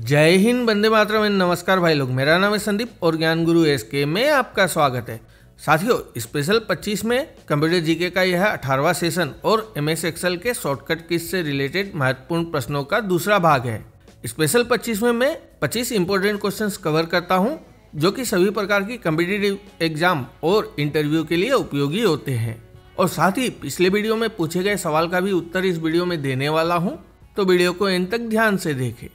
जय हिंद, वंदे मातरम एंड नमस्कार भाई लोग। मेरा नाम है संदीप और ज्ञान गुरु एसके में आपका स्वागत है। साथियों, स्पेशल 25 में कंप्यूटर जीके का यह 18वां सेशन और एमएस एक्सेल के शॉर्टकट कीज से रिलेटेड महत्वपूर्ण प्रश्नों का दूसरा भाग है। स्पेशल 25 में मैं 25 इंपॉर्टेंट क्वेश्चंस कवर करता हूं जो कि सभी प्रकार की कॉम्पिटिटिव एग्जाम और इंटरव्यू के लिए उपयोगी होते हैं। और साथ ही पिछले वीडियो में पूछे गए सवाल का भी उत्तर इस वीडियो में देने वाला हूं, तो वीडियो को एंड तक ध्यान से देखें।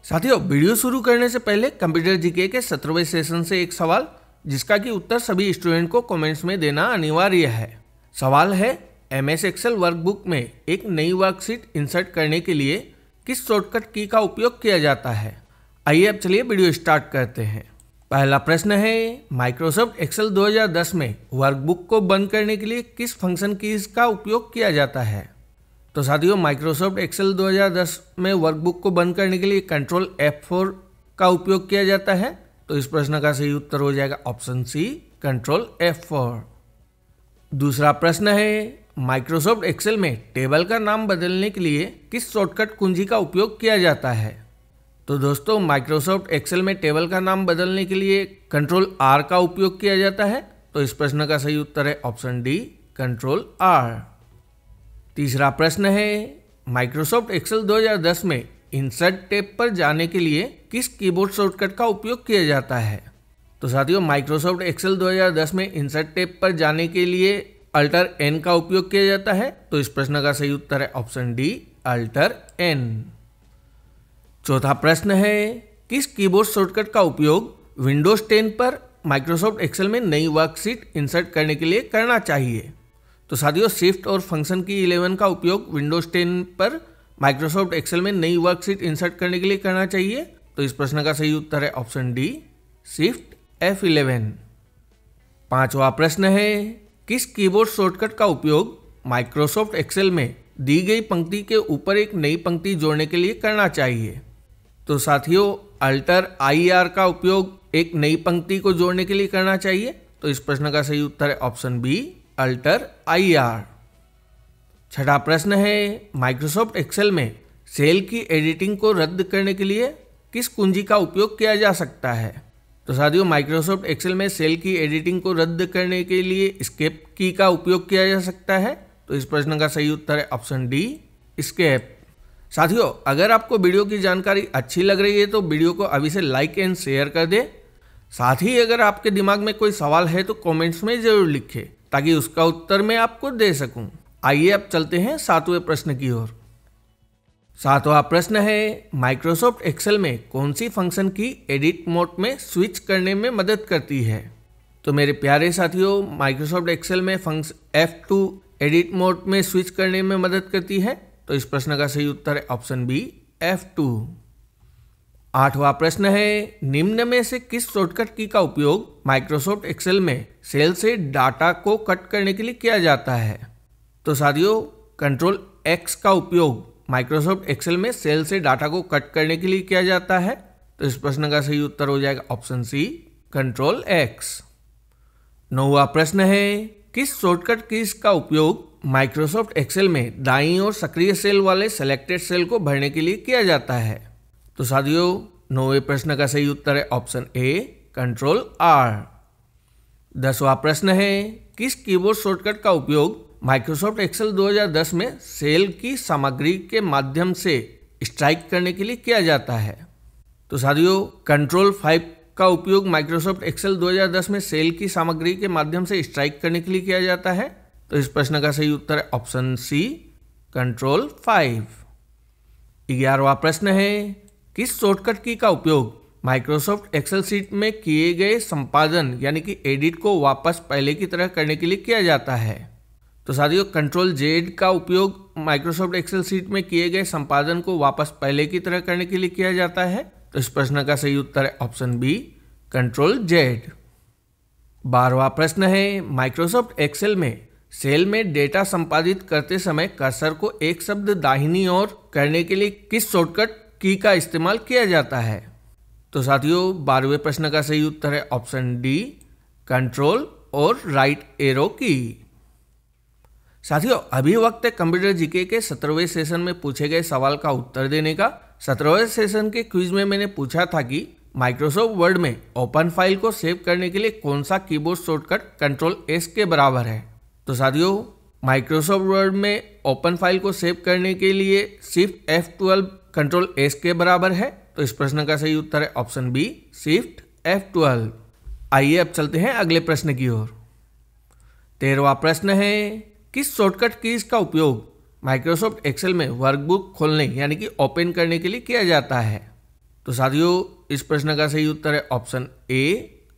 साथियों, वीडियो शुरू करने से पहले कंप्यूटर जीके के 17वें सेशन से एक सवाल जिसका कि उत्तर सभी स्टूडेंट को कमेंट्स में देना अनिवार्य है। सवाल है, एमएस एक्सेल वर्कबुक में एक नई वर्कशीट इंसर्ट करने के लिए किस शॉर्टकट की का उपयोग किया जाता है। आइए अब चलिए वीडियो स्टार्ट करते हैं। पहला प्रश्न है, माइक्रोसॉफ्ट एक्सेल 2010 में वर्कबुक को बंद करने के लिए किस फंक्शन कीज का उपयोग किया जाता है। तो साथियों, माइक्रोसॉफ्ट एक्सेल 2010 में वर्कबुक को बंद करने के लिए कंट्रोल F4 का उपयोग किया जाता है। तो इस प्रश्न का सही उत्तर हो जाएगा ऑप्शन सी, कंट्रोल F4। दूसरा प्रश्न है, माइक्रोसॉफ्ट एक्सेल में टेबल का नाम बदलने के लिए किस शॉर्टकट कुंजी का उपयोग किया जाता है। तो दोस्तों, माइक्रोसॉफ्ट एक्सेल में टेबल का नाम बदलने के लिए कंट्रोल R का उपयोग किया जाता है। तो इस प्रश्न का सही उत्तर है ऑप्शन डी, कंट्रोल R। तीसरा प्रश्न है, माइक्रोसॉफ्ट एक्सेल 2010 में इंसर्ट टैब पर जाने के लिए किस कीबोर्ड शॉर्टकट का उपयोग किया जाता है। तो साथियों, माइक्रोसॉफ्ट एक्सेल 2010 में इंसर्ट टैब पर जाने के लिए अल्टर N का उपयोग किया जाता है। तो इस प्रश्न का सही उत्तर है ऑप्शन डी, अल्टर N। चौथा प्रश्न है, किस कीबोर्ड शॉर्टकट का उपयोग विंडोज 10 पर माइक्रोसॉफ्ट एक्सेल में नई वर्कशीट इंसर्ट करने के लिए करना चाहिए। तो साथियों, शिफ्ट और फंक्शन की 11 का उपयोग विंडोज 10 पर माइक्रोसॉफ्ट एक्सेल में नई वर्कशीट इंसर्ट करने के लिए करना चाहिए। तो इस प्रश्न का सही उत्तर है ऑप्शन डी, शिफ्ट F11। पांचवा प्रश्न है, किस कीबोर्ड शॉर्टकट का उपयोग माइक्रोसॉफ्ट एक्सेल में दी गई पंक्ति के ऊपर एक नई पंक्ति जोड़ने के लिए करना चाहिए। तो साथियों, अल्टर IR का उपयोग एक नई पंक्ति को जोड़ने के लिए करना चाहिए। तो इस प्रश्न का सही उत्तर है ऑप्शन बी, अल्टर IR। छठा प्रश्न है, माइक्रोसॉफ्ट एक्सेल में सेल की एडिटिंग को रद्द करने के लिए किस कुंजी का उपयोग किया जा सकता है। तो साथियों, माइक्रोसॉफ्ट एक्सेल में सेल की एडिटिंग को रद्द करने के लिए एस्केप की का उपयोग किया जा सकता है। तो इस प्रश्न का सही उत्तर है ऑप्शन डी, एस्केप। साथियों, अगर आपको वीडियो की जानकारी अच्छी लग रही है तो वीडियो को अभी से लाइक एंड शेयर कर दे। साथ ही अगर आपके दिमाग में कोई सवाल है तो कमेंट्स में जरूर लिखें ताकि उसका उत्तर मैं आपको दे सकूं। आइए अब चलते हैं 7वें प्रश्न की ओर। 7वां प्रश्न है, माइक्रोसॉफ्ट एक्सेल में कौन सी फंक्शन की एडिट मोड में स्विच करने में मदद करती है। तो मेरे प्यारे साथियों, माइक्रोसॉफ्ट एक्सेल में फंक्शन F2 एडिट मोड में स्विच करने में मदद करती है। तो इस प्रश्न का सही उत्तर है ऑप्शन बी, F2। 8वां प्रश्न है, निम्न में से किस शॉर्टकट की का उपयोग माइक्रोसॉफ्ट एक्सेल में सेल से डाटा को कट करने के लिए किया जाता है। तो साथियों, कंट्रोल X का उपयोग माइक्रोसॉफ्ट एक्सेल में सेल से डाटा को कट करने के लिए किया जाता है। तो इस प्रश्न का सही उत्तर हो जाएगा ऑप्शन सी, कंट्रोल X। 9वां प्रश्न है, किस शॉर्टकट कीज का उपयोग माइक्रोसॉफ्ट एक्सेल में दाईं ओर सक्रिय सेल वाले सेलेक्टेड सेल को भरने के लिए किया जाता है। तो साथियों, 9वें प्रश्न का सही उत्तर है ऑप्शन ए, कंट्रोल R। 10वां प्रश्न है, किस कीबोर्ड शॉर्टकट का उपयोग माइक्रोसॉफ्ट एक्सेल 2010 में सेल की सामग्री के माध्यम से स्ट्राइक करने के लिए किया जाता है। तो साथियों, कंट्रोल 5 का उपयोग माइक्रोसॉफ्ट एक्सेल 2010 में सेल की सामग्री के माध्यम से स्ट्राइक करने के लिए किया जाता है। तो इस प्रश्न का सही उत्तर है ऑप्शन सी, कंट्रोल 5। 11वां प्रश्न है, किस शॉर्टकट की का उपयोग माइक्रोसॉफ्ट एक्सेल शीट में किए गए संपादन यानी कि एडिट को वापस पहले की तरह करने के लिए किया जाता है। तो साथियों, कंट्रोल Z का उपयोग माइक्रोसॉफ्ट एक्सेल शीट में किए गए संपादन को वापस पहले की तरह करने के लिए किया जाता है। तो इस प्रश्न का सही उत्तर है ऑप्शन बी, कंट्रोल Z। 12वां प्रश्न है, माइक्रोसॉफ्ट एक्सेल में सेल में डेटा संपादित करते समय कर्सर को एक शब्द दाहिनी ओर करने के लिए किस शॉर्टकट की का इस्तेमाल किया जाता है। तो साथियों, 12वें प्रश्न का सही उत्तर है ऑप्शन डी, कंट्रोल और राइट एरो की। साथियों, अभी वक्त है कंप्यूटर जीके के 17वें सेशन में पूछे गए सवाल का उत्तर देने का। 17वें सेशन के क्विज में मैंने पूछा था कि माइक्रोसॉफ्ट वर्ड में ओपन फाइल को सेव करने के लिए कौन सा कीबोर्ड शॉर्टकट कंट्रोल एस के बराबर है। तो साथियों, माइक्रोसॉफ्ट वर्ड में ओपन फाइल को सेव करने के लिए शिफ्ट F12 कंट्रोल एस के बराबर है। तो इस प्रश्न का सही उत्तर है ऑप्शन बी, शिफ्ट F12। आइए अब चलते हैं अगले प्रश्न की ओर। 13वां प्रश्न है, किस शॉर्टकट कीज का उपयोग माइक्रोसॉफ्ट एक्सेल में वर्कबुक खोलने यानी कि ओपन करने के लिए किया जाता है। तो साथियों, इस प्रश्न का सही उत्तर है ऑप्शन ए,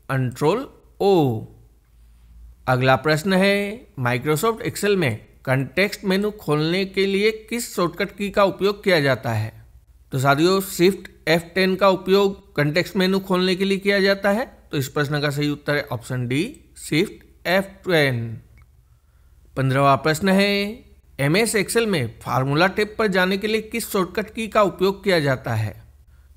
कंट्रोल ओ। अगला प्रश्न है, माइक्रोसॉफ्ट एक्सेल में कॉन्टेक्स्ट मेनू खोलने के लिए किस शॉर्टकट की का उपयोग किया जाता है। तो साथियों, शिफ्ट F10 का उपयोग कॉन्टेक्स्ट मेनू खोलने के लिए किया जाता है। तो इस प्रश्न का सही उत्तर है ऑप्शन डी, शिफ्ट F10। 15वां प्रश्न है, MS एक्सेल में फार्मूला टैब पर जाने के लिए किस शॉर्टकट की का उपयोग किया जाता है।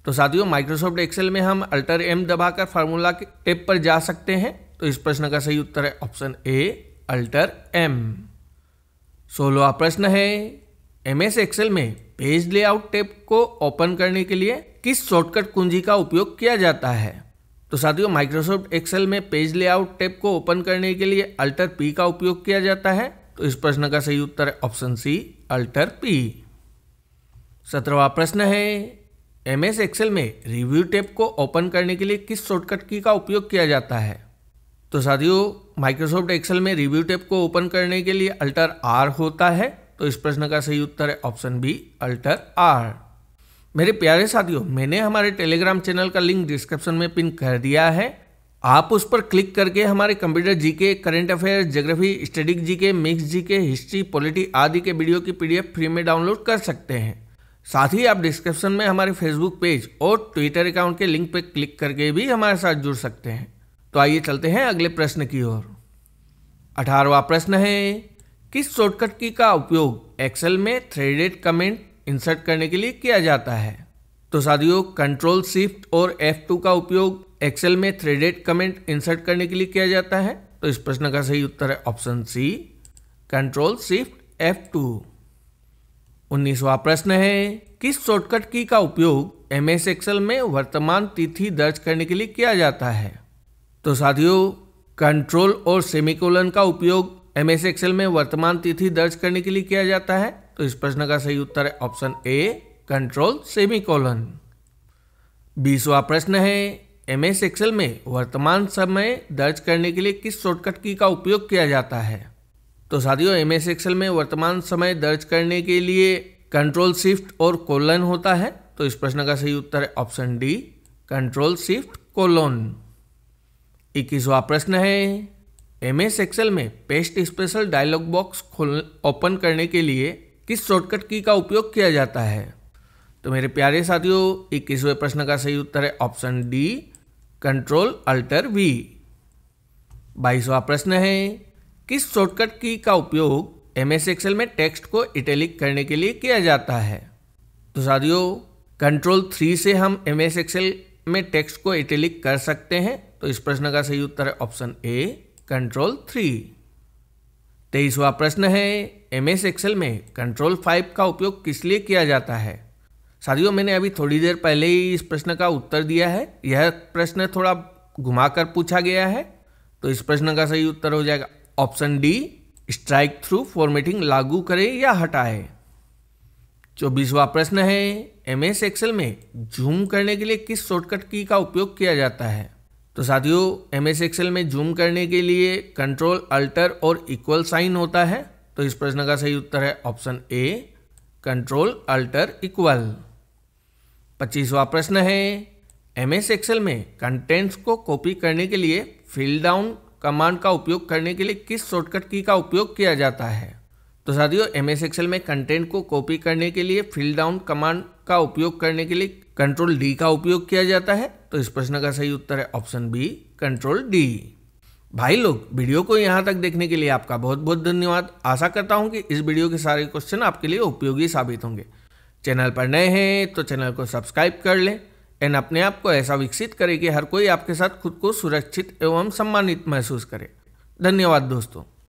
तो साथियों, माइक्रोसॉफ्ट एक्सेल में हम अल्टर M दबाकर फार्मूला के टैब पर जा सकते हैं। तो इस प्रश्न का सही उत्तर है ऑप्शन ए, अल्टर M। 16वां प्रश्न है, MS एक्सेल में पेज लेआउट टैब को ओपन करने के लिए किस शॉर्टकट कुंजी का उपयोग किया जाता है। तो साथियों, माइक्रोसॉफ्ट एक्सेल में पेज लेआउट टैब को ओपन करने के लिए अल्टर P का उपयोग किया जाता है। तो इस प्रश्न का सही उत्तर है ऑप्शन सी, अल्टर P। 17वां प्रश्न है, MS एक्सेल में रिव्यू टैब को ओपन करने के लिए किस शॉर्टकट की का उपयोग किया जाता है। तो साथियों, माइक्रोसॉफ्ट एक्सेल में रिव्यू टैब को ओपन करने के लिए अल्टर R होता है। तो इस प्रश्न का सही उत्तर है ऑप्शन बी, अल्टर R। मेरे प्यारे साथियों, मैंने हमारे टेलीग्राम चैनल का लिंक डिस्क्रिप्शन में पिन कर दिया है। आप उस पर क्लिक करके हमारे computer GK, current affairs, geography, static GK, mix GK, history, polity आदि के वीडियो की PDF फ्री में डाउनलोड कर सकते हैं। साथ ही आप डिस्क्रिप्शन में हमारे फेसबुक पेज और ट्विटर अकाउंट के लिंक पर क्लिक करके भी हमारे साथ जुड़ सकते हैं। तो आइए चलते हैं अगले प्रश्न की ओर। 18वां प्रश्न है, किस शॉर्टकट की का उपयोग एक्सेल में थ्रेडेड कमेंट इंसर्ट करने के लिए किया जाता है। तो साथियों, कंट्रोल शिफ्ट और F2 का उपयोग एक्सेल में थ्रेडेड कमेंट इंसर्ट करने के लिए किया जाता है। तो इस प्रश्न का सही उत्तर है option C, control shift F2। 19वां प्रश्न है, किस शॉर्टकट की का उपयोग MS एक्सेल में वर्तमान तिथि दर्ज करने के लिए किया जाता है। तो साथियों, कंट्रोल और सेमीकोलन का उपयोग MS एक्सेल में वर्तमान तिथि दर्ज करने के लिए किया जाता है। तो इस प्रश्न का सही उत्तर है ऑप्शन ए, कंट्रोल सेमीकोलन। 20वां प्रश्न है, MS एक्सेल में वर्तमान समय दर्ज करने के लिए किस शॉर्टकट की का उपयोग किया जाता है। तो साथियों, MS एक्सेल में वर्तमान समय दर्ज करने के लिए कंट्रोल शिफ्ट और कोलन होता है। तो इस प्रश्न का सही उत्तर है option D, control shift colon. 21वां प्रश्न है, MS एक्सेल में paste special dialog box open करने के लिए किस शॉर्टकट की का उपयोग किया जाता है। तो मेरे प्यारे साथियों, 21वें प्रश्न का सही उत्तर है option D, control alter V। 22वां प्रश्न है, किस शॉर्टकट की का उपयोग MS एक्सेल में टेक्स्ट को इटैलिक करने के लिए किया जाता है। तो साथियों, कंट्रोल 3 से हम MS एक्सेल में टेक्स्ट को इटैलिक कर सकते हैं। तो इस प्रश्न का सही उत्तर है ऑप्शन ए, कंट्रोल 3। 23वां प्रश्न है, MS एक्सेल में कंट्रोल 5 का उपयोग किस लिए किया जाता है। साथियों, मैंने अभी थोड़ी देर पहले ही इस प्रश्न का उत्तर दिया है। यह प्रश्न थोड़ा घुमाकर पूछा गया है। तो इस प्रश्न का सही उत्तर हो जाएगा option D, strike through formatting लागू करे या हटाए। 24वां प्रश्न है, MS एक्सेल में जूम करने के लिए किस शॉर्टकट की का उपयोग किया जाता है। तो साथियों, MS एक्सेल में जूम करने के लिए कंट्रोल अल्टर और इक्वल साइन होता है। तो इस प्रश्न का सही उत्तर है option A, control alt equal. 25वां प्रश्न है, MS एक्सेल में कंटेंट्स को कॉपी करने के लिए फिल डाउन कमांड का उपयोग करने के लिए किस शॉर्टकट की का उपयोग किया जाता है। तो साथियों, MS एक्सेल में कंटेंट को कॉपी करने के लिए फिल डाउन कमांड का उपयोग करने के लिए कंट्रोल D का उपयोग किया जाता है। तो इस प्रश्न का सही उत्तर है ऑप्शन बी, कंट्रोल D। भाई लोग, वीडियो को यहाँ तक देखने के लिए आपका बहुत बहुत धन्यवाद। आशा करता हूँ कि इस वीडियो के सारे क्वेश्चन आपके लिए उपयोगी साबित होंगे। चैनल पर नए हैं तो चैनल को सब्सक्राइब कर लें एंड अपने आप को ऐसा विकसित करें कि हर कोई आपके साथ खुद को सुरक्षित एवं सम्मानित महसूस करे। धन्यवाद दोस्तों।